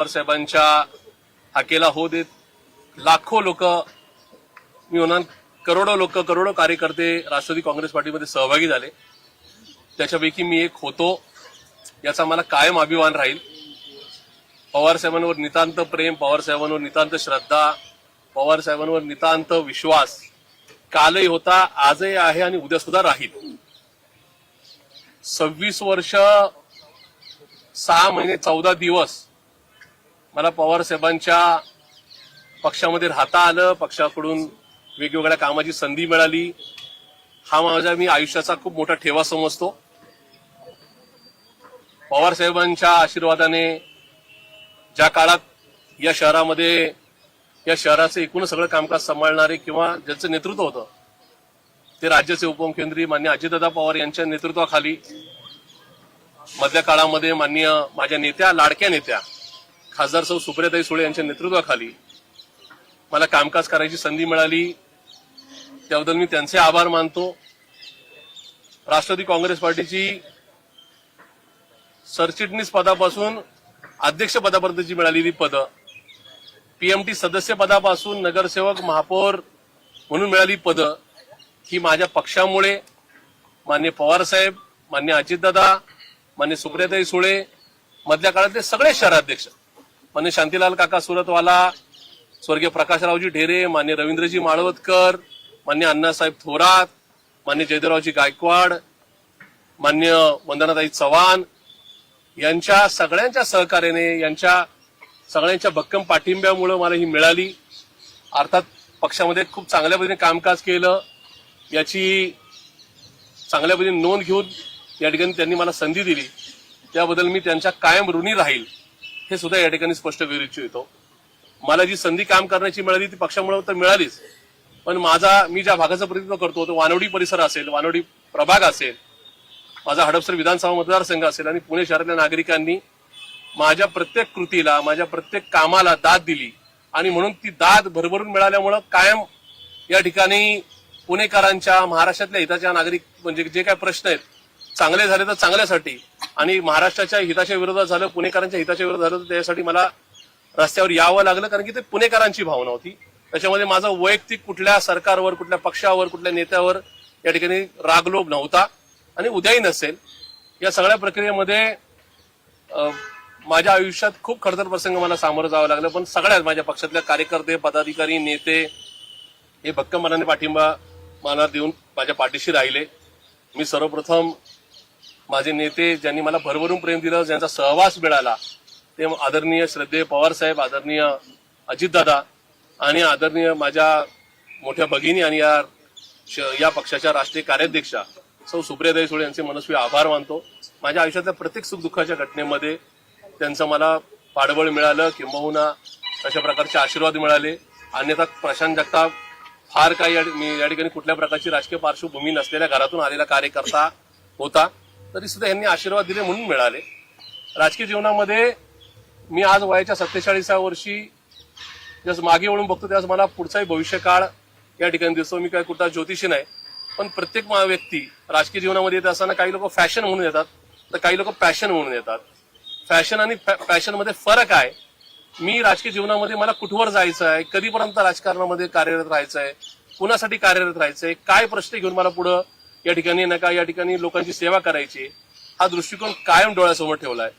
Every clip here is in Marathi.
पवार साहेबांच्या हाकेला हो देत लाखो लोक, मी म्हणणार करोडो लोक, करोडो कार्यकर्ते राष्ट्रवादी काँग्रेस पार्टीमध्ये सहभागी झाले. त्याच्यापैकी मी एक होतो. याचा मला कायम अभिमान राहील. पवार साहेबांवर नितांत प्रेम, पवार साहेबांवर नितांत श्रद्धा, पवार साहेबांवर नितांत विश्वास कालही होता, आजही आहे आणि उद्या सुद्धा राहील. 26 वर्ष 6 महिने 14 दिवस मला पवार साहेबांच्या पक्षामध्ये राहता आलं. पक्षाकडून वेगवेगळ्या कामाची संधी मिळाली. हा माझा मी आयुष्याचा खूप मोठा ठेवा समजतो. पवार साहेबांच्या आशीर्वादाने ज्या काळात या शहरामध्ये, या शहराचं एकूण सगळं कामकाज सांभाळणारे किंवा ज्यांचं नेतृत्व होतं ते राज्याचे उपमुख्यमंत्री माननीय अजितदादा पवार यांच्या नेतृत्वाखाली, मधल्या काळामध्ये माननीय माझ्या नेत्या, लाडक्या नेत्या खासदार सौ सुप्रियाताई सुळे यांच्या नेतृत्वाखाली मला कामकाज करायची संधी मिळाली. त्याबद्दल मी त्यांचे आभार मानतो. राष्ट्रवादी काँग्रेस पार्टीची सरचिटणीस पदापासून अध्यक्ष पदापर्यंतची मिळालेली पदं, पीएमटी सदस्य पदापासून नगरसेवक, महापौर म्हणून मिळाली पदं, ही माझ्या पक्षामुळे, माननीय पवार साहेब, माननीय अजितदादा, माननीय सुप्रियाताई सुळे, मधल्या काळातले सगळे शहराध्यक्ष, माननीय शांतीलाल काका सुरतवाला, स्वर्गीय प्रकाशरावजी ढेरे, माननीय रवींद्रजी माळवतकर, माननीय अण्णासाहेब थोरात, माननीय जयदेवरावजी गायकवाड, माननीय वंदनाताई चव्हाण यांच्या सगळ्यांच्या सहकार्याने, यांच्या सगळ्यांच्या भक्कम पाठिंब्यामुळे मला ही मिळाली. अर्थात पक्षामध्ये खूप चांगल्या पद्धतीने कामकाज केलं याची चांगल्या पद्धतीने नोंद घेऊन या ठिकाणी त्यांनी मला संधी दिली. त्याबद्दल मी त्यांच्या कायम ऋणी राहील हे सुद्धा या ठिकाणी स्पष्ट करू इच्छितो. मला जी संधी काम करण्याची मिळाली ती पक्षामुळे तर मिळालीच, पण मी ज्या भागाचं प्रतिनिधित्व करतो तो वानवडी परिसर असेल, वानवडी प्रभाग असेल, माझा हडपसर विधानसभा मतदारसंघ असेल आणि पुणे शहरातल्या नागरिकांनी माझ्या प्रत्येक कृतीला, माझ्या प्रत्येक कामाला दाद दिली आणि म्हणून ती दाद भरभरून मिळाल्यामुळं कायम या ठिकाणी पुणेकरांच्या, महाराष्ट्रातल्या हिताच्या नागरिक म्हणजे जे काही प्रश्न आहेत चांगले झाले तर चांगल्यासाठी आणि महाराष्ट्राच्या हिताच्या विरोधात झालं, पुणेकरांच्या हिताच्या विरोधात झालं तर त्यासाठी मला रस्त्यावर यावं लागलं, कारण की ते पुणेकरांची भावना होती. त्याच्यामध्ये माझा वैयक्तिक कुठल्या सरकारवर, कुठल्या पक्षावर, कुठल्या नेत्यावर या ठिकाणी रागलोभ नव्हता आणि उद्याही नसेल. या सगळ्या प्रक्रियेमध्ये माझ्या आयुष्यात खूप खडतर प्रसंग मला सामोरं जावं लागलं, पण सगळ्यात माझ्या पक्षातल्या कार्यकर्ते, पदाधिकारी, नेते हे भक्कम मनाने पाठिंबा मला देऊन माझ्या पाठीशी राहिले. मी सर्वप्रथम माझे नेते ज्यांनी मला भरभरून प्रेम दिलं, ज्यांचा सहवास मिळाला, ते आदरणीय श्रद्धेय पवार साहेब, आदरणीय अजितदादा आणि आदरणीय माझ्या मोठ्या भगिनी आणि या पक्षाच्या राष्ट्रीय कार्याध्यक्षा सौ सुप्रियाताई सुळे यांचे मनस्वी आभार मानतो. माझ्या आयुष्यातल्या प्रत्येक सुखदुःखाच्या घटनेमध्ये त्यांचं मला पाठबळ मिळालं, किंबहुना अशा प्रकारचे आशीर्वाद मिळाले. अन्यथा प्रशांत जगताप फार काही मी या ठिकाणी कुठल्या प्रकारची राजकीय पार्श्वभूमी नसलेल्या घरातून आलेला कार्यकर्ता होता, तरी सुद्धा यांनी आशीर्वाद दिले म्हणून मिळाले. राजकीय जीवनामध्ये मी आज वयाच्या 47व्या वर्षी जसं मागे वळून बघतो त्यास मला पुढचाही भविष्यकाळ या ठिकाणी दिसतो. मी काय कुठला ज्योतिषी नाही, पण प्रत्येक व्यक्ती राजकीय जीवनामध्ये येत असताना काही लोक फॅशन म्हणून येतात तर काही लोक पॅशन म्हणून येतात. फॅशन आणि पॅशन मध्ये फरक आहे. मी राजकीय जीवनामध्ये मला कुठवर जायचं आहे, कधीपर्यंत राजकारणामध्ये कार्यरत राहायचं आहे, कुणासाठी कार्यरत राहायचंय, काय प्रश्न घेऊन मला पुढं या ठिकाणी नका या ठिकाणी लोकांची सेवा करायची, हा दृष्टिकोन कायम डोळ्यासमोर ठेवलाय.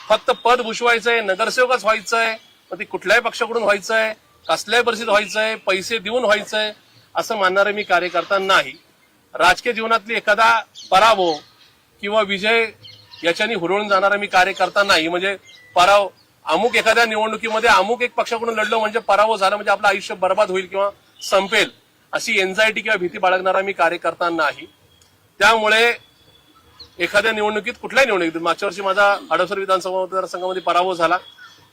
फक्त पद भूषवायचंय, नगरसेवकच व्हायचंय, मग ती कुठल्याही पक्षाकडून व्हायचंय, कसल्याही परिस्थितीत व्हायचंय, पैसे देऊन व्हायचंय असं मानणारे मी कार्यकर्ता नाही. राजकीय जीवनातली एखादा पराभव किंवा विजय याच्यानी हुरळून जाणारा मी कार्यकर्ता नाही. म्हणजे अमुक एखाद्या निवडणुकीमध्ये अमुक एक पक्षाकडून लढलो म्हणजे पराभव झाला म्हणजे आपलं आयुष्य बर्बाद होईल किंवा संपेल अशी एन्झायटी किंवा भीती बाळगणारा मी कार्यकर्ता नाही. त्यामुळे एखाद्या निवडणुकीत, कुठल्याही निवडणुकीत, मागच्या वर्षी माझा हडपसर विधानसभा मतदारसंघामध्ये पराभव झाला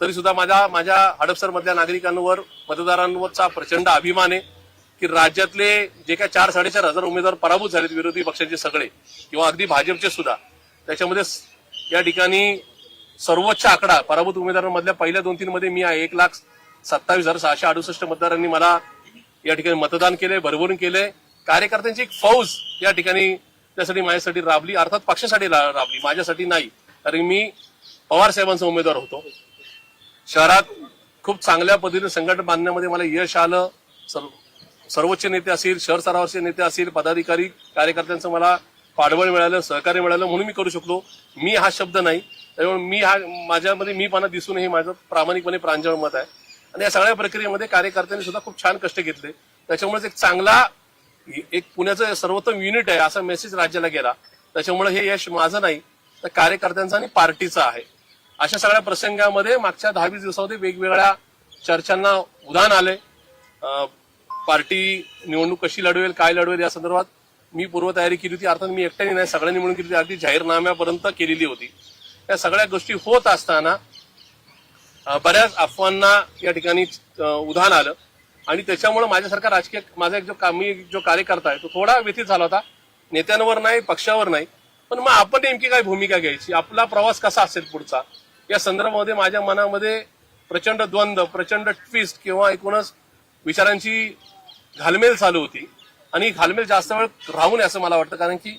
तरी सुद्धा माझ्या हडपसर मधल्या नागरिकांवर, मतदारांवरचा प्रचंड अभिमान आहे की राज्यातले जे काय 4-4.5 हजार उमेदवार पराभूत झालेत, विरोधी पक्षाचे सगळे किंवा अगदी भाजपचे सुद्धा, त्याच्यामध्ये या ठिकाणी सर्वोच्च आकडा पराभूत उमेदवारांमधल्या पहिल्या 2-3 मध्ये मी आहे. 1,27,668 मतदारांनी मला या ठिकाणी मतदान केले, भरभरून केले. कार्यकर्त्यांची एक फौज या ठिकाणी त्यासाठी माझ्यासाठी राबली, अर्थात पक्षासाठी राबली, माझ्यासाठी नाही. कारण मी पवार साहेबांचा उमेदवार होतो. शहरात खूप चांगल्या पद्धतीने संघटन बांधण्यामध्ये मला यश आलं. सर्वोच्च नेते असतील, शहर स्तरावरचे नेते असतील, पदाधिकारी कार्यकर्त्यांचं मला पाठबळ मिळालं, सहकार्य मिळालं म्हणून मी करू शकलो. मी हा शब्द नाही, त्यामुळे माझ्यामध्ये मीपणा दिसून हे माझं प्रामाणिकपणे प्रांजळ मत आहे. आणि या सगळ्या प्रक्रियेमध्ये कार्यकर्त्यांनी सुद्धा खूप छान कष्ट घेतले. त्याच्यामुळे एक चांगला पुण्याचं सर्वोत्तम युनिट आहे असा मेसेज राज्याला गेला. त्याच्यामुळे हे यश माझं नाही तर कार्यकर्त्यांचं आणि पार्टीचं आहे. अशा सगळ्या प्रसंगामध्ये मागच्या 10-20 दिवसामध्ये वेगवेगळ्या चर्चांना उधाण आले. पार्टी निवडणूक कशी लढवेल, काय लढवेल या संदर्भात मी पूर्वतयारी केली होती. अर्थात मी एकट्याने नाही, सगळ्यांनी मिळून केली होती. अगदी जाहीरनाम्यापर्यंत केलेली होती. या सगळ्या गोष्टी होत असताना बऱ्याच अफवांना या ठिकाणी उधाण आलं आणि त्याच्यामुळे माझ्यासारखा राजकीय माझा एक जो कार्यकर्ता आहे तो थोडा व्यथित झाला होता. नेत्यांवर नाही, पक्षावर नाही, पण मग आपण नेमकी काय भूमिका घ्यायची, आपला प्रवास कसा असेल पुढचा, या संदर्भामध्ये माझ्या मनामध्ये प्रचंड द्वंद्व, प्रचंड ट्विस्ट किंवा एकूणच विचारांची घालमेल चालू होती. आणि घालमेल जास्त वेळ राहू नये असं मला वाटतं, कारण की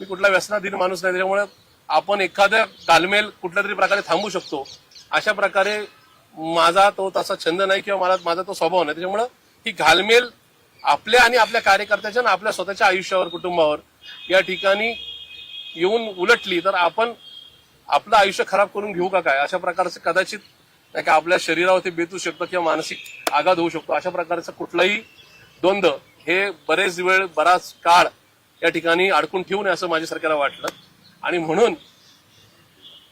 मी कुठला व्यसनाधीन माणूस नाही. त्याच्यामुळे आपण एखाद्या घालमेल कुठल्या तरी प्रकारे थांबू शकतो. अशा प्रकारे माझा तो तसा छंद नाही किंवा माझा तो स्वभाव नाही. त्याच्यामुळं ही घालमेल आपल्या आणि आपल्या कार्यकर्त्याच्या आणि आपल्या स्वतःच्या आयुष्यावर, कुटुंबावर या ठिकाणी येऊन उलटली तर आपण आपलं आयुष्य खराब करून घेऊ का काय, अशा प्रकारचं कदाचित नाही का आपल्या शरीरावरती बेतू शकतं किंवा मानसिक आघात होऊ शकतो. अशा प्रकारचं कुठलाही द्वंद्व हे बरेच वेळ, बराच काळ या ठिकाणी अडकून ठेवू नये असं माझ्या सरकारला वाटलं. आणि म्हणून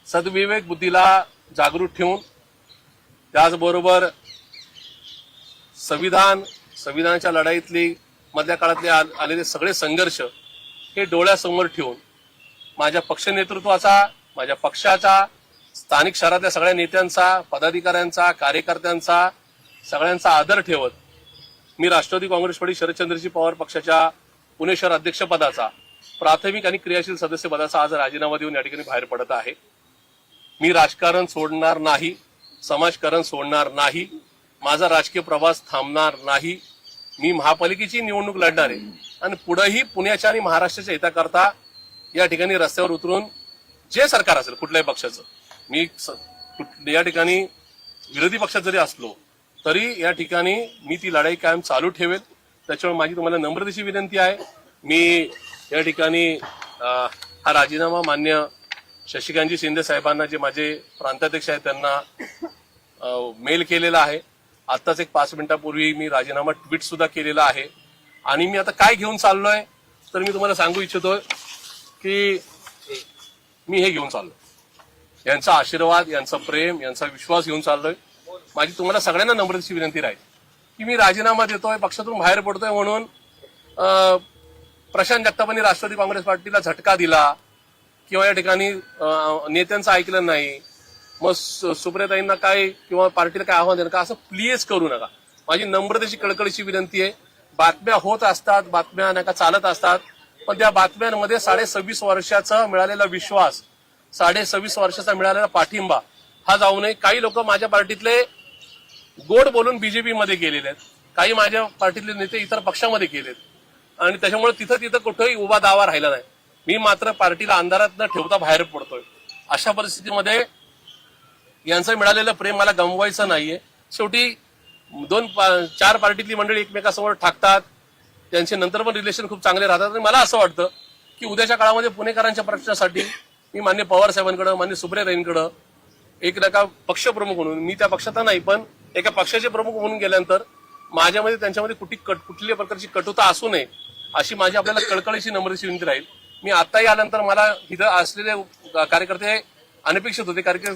सद्विवेक बुद्धीला जागृत ठेवून त्याचबरोबर संविधानाच्या लढाईतली मधल्या काळातले आलेले सगळे संघर्ष हे डोळ्यासमोर ठेवून माझ्या पक्ष नेतृत्वाचा, माझ्या पक्षाचा, स्थानिक शहरातल्या सगळ्या नेत्यांचा, पदाधिकाऱ्यांचा, कार्यकर्त्यांचा सगळ्यांचा आदर ठेवत मी राष्ट्रवादी काँग्रेस पार्टी शरदचंद्रजी पवार पक्षाच्या पुणे शहर अध्यक्षपदाचा, प्राथमिक आणि क्रियाशील सदस्य पदाचा आज राजीनामा देऊन या ठिकाणी बाहेर पडत आहे. मी राजकारण सोडणार नाही, समाजकारण सोडणार नाही, माझा राजकीय प्रवास थांबणार नाही. मी महापालिकेची निवडणूक लढणार आहे आणि पुढेही पुण्याच्या आणि महाराष्ट्राच्या हिताकरता या ठिकाणी रस्त्यावर उतरून जे सरकार असेल कुठल्याही पक्षाचं, मी या ठिकाणी विरोधी पक्षात जरी असलो तरी या ठिकाणी मी ती लढाई कायम चालू ठेवेल. त्याच्यामुळे माझी तुम्हाला नम्रतेची विनंती आहे. मी या ठिकाणी हा राजीनामा मान्य शशिकांतजी शिंदे साहेबांना, जे माझे प्रांताध्यक्ष आहेत, त्यांना मेल केलेला आहे. आत्ताच एक 5 मिनिटापूर्वी मी राजीनामा ट्विट सुद्धा केलेला आहे. आणि मी आता काय घेऊन चाललोय तर मी तुम्हाला सांगू इच्छितोय की मी हे घेऊन चाललोय, यांचा आशीर्वाद, यांचा प्रेम, यांचा विश्वास घेऊन चाललोय. माझी तुम्हाला सगळ्यांना नम्रतेची विनंती राहील की मी राजीनामा देतोय, पक्षातून बाहेर पडतोय म्हणून प्रशांत जगतापांनी राष्ट्रवादी काँग्रेस पार्टीला झटका दिला किंवा या ठिकाणी नेत्यांचं ऐकलं नाही, मग सुप्रियाताईंना काय किंवा पार्टीला काय आव्हान देणं का, असं प्लीज करू नका. माझी नम्रतेची कळकळीची विनंती आहे. बातम्या होत असतात, बातम्या नाही का चालत असतात, पण त्या बातम्यांमध्ये 26.5 वर्षाचा मिळालेला विश्वास, 26.5 वर्षाचा मिळालेला पाठिंबा हा जाऊ नये. काही लोक माझ्या पार्टीतले गोड बोलून बीजेपी मध्ये गेलेले आहेत, काही माझ्या पार्टीतले नेते इतर पक्षामध्ये गेलेत आणि त्याच्यामुळे तिथं कुठेही उभा दावा राहिला नाही. मी मात्र पार्टीला अंधारात न ठेवता बाहेर पडतोय. अशा परिस्थितीमध्ये यांचं मिळालेलं प्रेम मला गमवायचं नाहीये. शेवटी 2-4 पार्टीतली मंडळी एकमेकांसमोर ठाकतात, त्यांचे नंतर पण रिलेशन खूप चांगले राहतात. आणि मला असं वाटतं की उद्याच्या काळामध्ये पुणेकरांच्या प्रश्नासाठी मी मान्य पवार साहेबांकडे, मान्य सुप्रियाताईंकडे एक पक्षप्रमुख म्हणून, मी त्या पक्षात नाही पण एका पक्षाचे प्रमुख म्हणून गेल्यानंतर माझ्यामध्ये त्यांच्यामध्ये कुठल्याही प्रकारची कटुता असू नये अशी माझी आपल्याला कळकळीची नम्रतेची विनंती राहील. मी आताही आल्यानंतर मला इथं असलेले कार्यकर्ते अनपेक्षित होते, कारण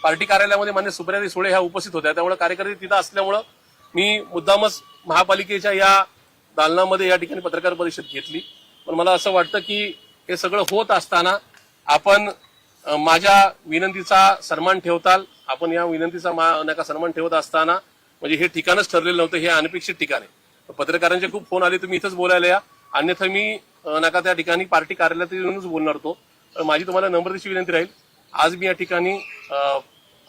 पार्टी कार्यालयामध्ये मान्य सुप्रियाताई सुळे ह्या उपस्थित होत्या, त्यामुळे कार्यकर्ते तिथं असल्यामुळं मी मुद्दामच महापालिकेच्या या दालनामध्ये या ठिकाणी पत्रकार परिषद घेतली. पण मला असं वाटतं की हे सगळं होत असताना आपण माझ्या विनंतीचा सन्मान ठेवताल, आपण या विनंतीचा सन्मान ठेवत असताना म्हणजे हे ठिकाणच ठरलेलं नव्हतं, हे अनपेक्षित ठिकाण आहे. पत्रकारांचे खूप फोन आले, तुम्ही इथंच बोलायला या, अन्यथा मी त्या ठिकाणी पार्टी कार्यालयात येऊनच बोलणार होतो. माझी तुम्हाला नम्रतेची विनंती राहील, आज मी या ठिकाणी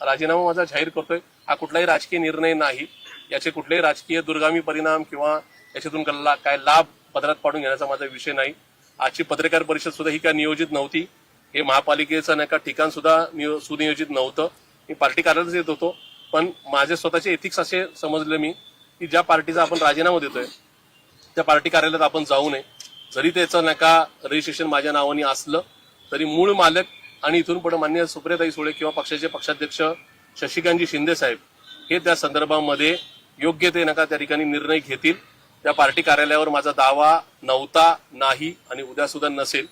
राजीनामा माझा जाहीर करतोय. हा कुठलाही राजकीय निर्णय नाही, याचे कुठलेही राजकीय दुर्गामी परिणाम किंवा याच्यातून काय लाभ पदरात पाडून घेण्याचा माझा विषय नाही. आजची पत्रकार परिषद सुद्धा ही काय नियोजित नव्हती, हे महापालिकेचं ठिकाण सुद्धा सुनियोजित नव्हतं. मी पार्टी कार्यालयात येत होतो पण माझे स्वतःचे एथिक्स असे समजले मी की ज्या पार्टीचा आपण राजीनामा देतोय त्या पार्टी कार्यालयात आपण जाऊ नये. जरी त्याचं नका रजिस्ट्रेशन माझ्या नावाने असलं तरी मूळ मालक आणि इथून पुढे माननीय सुप्रियाताई सुळे किंवा पक्षाचे पक्षाध्यक्ष शशिकांतजी शिंदे साहेब हे त्या संदर्भामध्ये योग्य ते नका त्या ठिकाणी निर्णय घेतील. त्या पार्टी कार्यालयावर माझा दावा नव्हता, नाही आणि उद्या सुद्धा नसेल.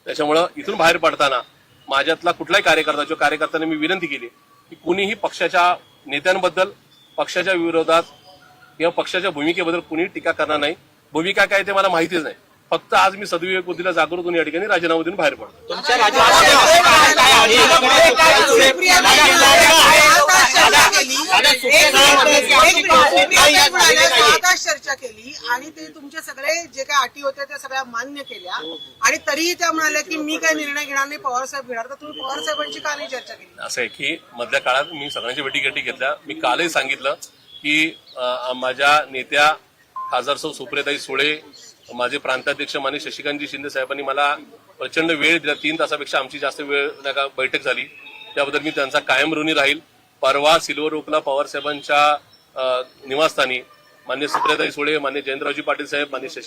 त्याच्यामुळं इथून बाहेर पडताना माझ्यातला कुठलाही कार्यकर्ता जो कार्यकर्त्यांना मी विनंती केली की कुणीही पक्षाच्या नेत्यांबद्दल, पक्षाच्या विरोधात किंवा पक्षाच्या भूमिकेबद्दल कुणी टीका करणार नाही. भूमिका काय ते मला माहितीच नाही. फक्त आज मी सद्विवेक बुद्धीला जागृत होऊन या ठिकाणी राजीनामा देऊन बाहेर पडतो. चर्चा केली आणि ते तुमचे सगळे जे काही अटी होत्या त्या सगळ्या मान्य केल्या आणि तरीही त्या म्हणाल्या की मी काही निर्णय घेणार नाही, पवार साहेब घेणार. तर तुम्ही पवार साहेबांची का नाही चर्चा केली? असं आहे की मधल्या काळात मी सगळ्यांच्या भेटी घेतल्या. मी कालही सांगितलं की माझ्या नेत्या खासदार सौ सुप्रियाताई सुळे, माझे प्रांताध्यक्ष माननीय शशिकांतजी शिंदे साहेबांनी मला प्रचंड वेळ दिला. 3 तासापेक्षा आमची जास्त वेळ बैठक झाली. त्याबद्दल मी त्यांचा कायम ऋणी राहील. परवा सिल्वर ओकला पवार साहेबांच्या निवासस्थानी माननीय सुप्रियाताई सुळे, माननीय जयंतरावजी पाटील साहेब, माननीय शशी